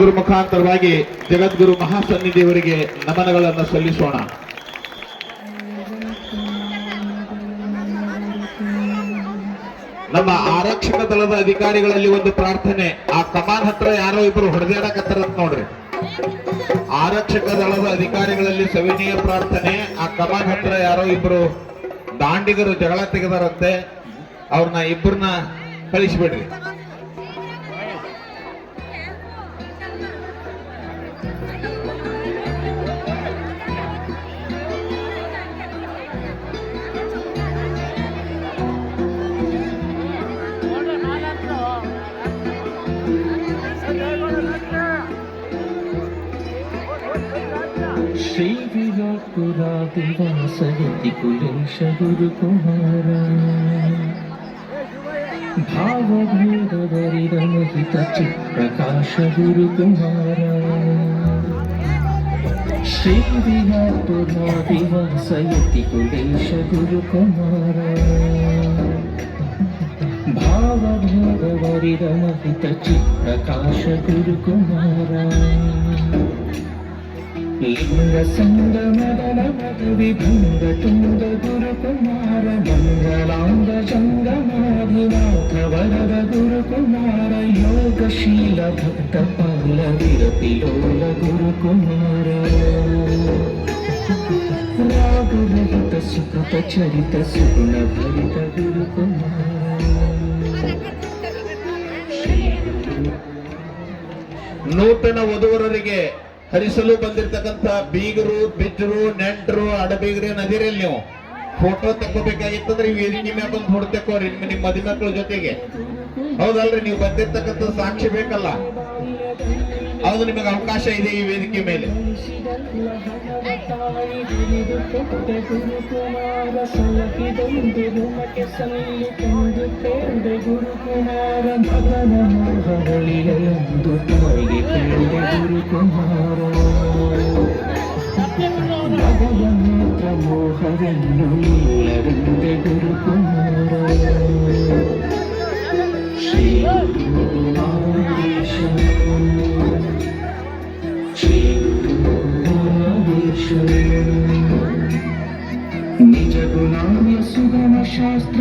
ಗುರು ಮುಖಾಂತರವಾಗಿ ಜಗದ್ಗುರು ಮಹಾಸನ್ನಿಧಿಯವರಿಗೆ ನಮನಗಳನ್ನು ಸಲ್ಲಿಸೋಣ. ನಮ್ಮ ಆರಕ್ಷಕ ದಳದ ಅಧಿಕಾರಿಗಳಲ್ಲಿ ಒಂದು ಪ್ರಾರ್ಥನೆ, ಆ ಕಮಾನ್ ಹತ್ರ ಯಾರೋ ಇಬ್ರು ಹೊಡೆದಾಡಕತ್ತಾರಂತ ನೋಡ್ರಿ. ಆರಕ್ಷಕ ದಳದ ಅಧಿಕಾರಿಗಳಲ್ಲಿ ಸವಿನೀಯ ಪ್ರಾರ್ಥನೆ, ಆ ಕಮಾನ್ ಹತ್ರ ಯಾರೋ ಇಬ್ರು ದಾಂಡಿಗರು ಜಗಳ ತೆಗೆದಾರಂತೆ, ಅವ್ರನ್ನ ಇಬ್ಬರನ್ನ ಕಳಿಸಿಬಿಡ್ರಿ. ಶ್ರೀ ವಿರಾಟುರಾದಿವಾಸಯತಿ ಕುಲೇಶ ಗುರುಕುಮಾರ ಭಾವಭೇದವರಿರಮಹಿತ ಚಿತ್ಪ್ರಕಾಶ ಗುರುಕುಮಾರ. ಶ್ರೀ ವಿರಾಟುರಾದಿವಾಸಯತಿ ಕುಲೇಶ ಗುರುಕುಮಾರ ಭಾವಭೇದವರಿರಮಹಿತ ಚಿತ್ಪ್ರಕಾಶ ಗುರುಕುಮಾರ. ಲಿಂಗ ಸಂಗಮದನ ಮಧುವಿಭಂಗ ತುಂಗ ಗುರುಕುಮಾರ ಮಂಗಲಾಂಗ ಜಂಗಮಾಧಿನಾಥ ವರದ ಗುರುಕುಮಾರ. ಯೋಗಶೀಲ ಭಕ್ತ ಪಾಲ ವಿರತಿಲೋಲ ಗುರುಕುಮಾರ. ರಾಗರಹಿತ ಸುಕೃತ ಚರಿತ ಸುಗುಣ ಭರಿತ ಗುರುಕುಮಾರ. ನೂತನ ವಧುವರರಿಗೆ ಹರಿಸಲು ಬಂದಿರತಕ್ಕಂತ ಬೀಗರು, ಬಿಜ್ಜರು, ನೆಂಟರು, ಅಡಬೀಗರು ನದಿರಲ್ಲಿ ನೀವು ಫೋಟೋ ತಕ್ಕೋಬೇಕಾಗಿತ್ತಂದ್ರೆ ವೇದಿಕೆ ಮ್ಯಾಗ ಬಂದು ಫೋಟೋ ತಕ್ಕೋರಿ ನಿಮ್ಮ ಮದಿ ಮಕ್ಕಳ ಜೊತೆಗೆ. ಹೌದಲ್ರಿ, ನೀವು ಬಂದಿರ್ತಕ್ಕಂಥ ಸಾಕ್ಷಿ ಬೇಕಲ್ಲ, ಹೌದು, ನಿಮಗೆ ಅವಕಾಶ ಇದೆ ಈ ವೇದಿಕೆ ಮೇಲೆ. ಮೋಹವನ್ನು ಇಲ್ಲದಂತೆ ಗುರುಕುಮಾರ. ಶ್ರೀ ಗುರುನಾದೇಶ ಶ್ರೀ ಗುರುನಾದೇಶ ನಿಜ ಗುಣಾಯ ಸುಗಮ ಶಾಸ್ತ್ರ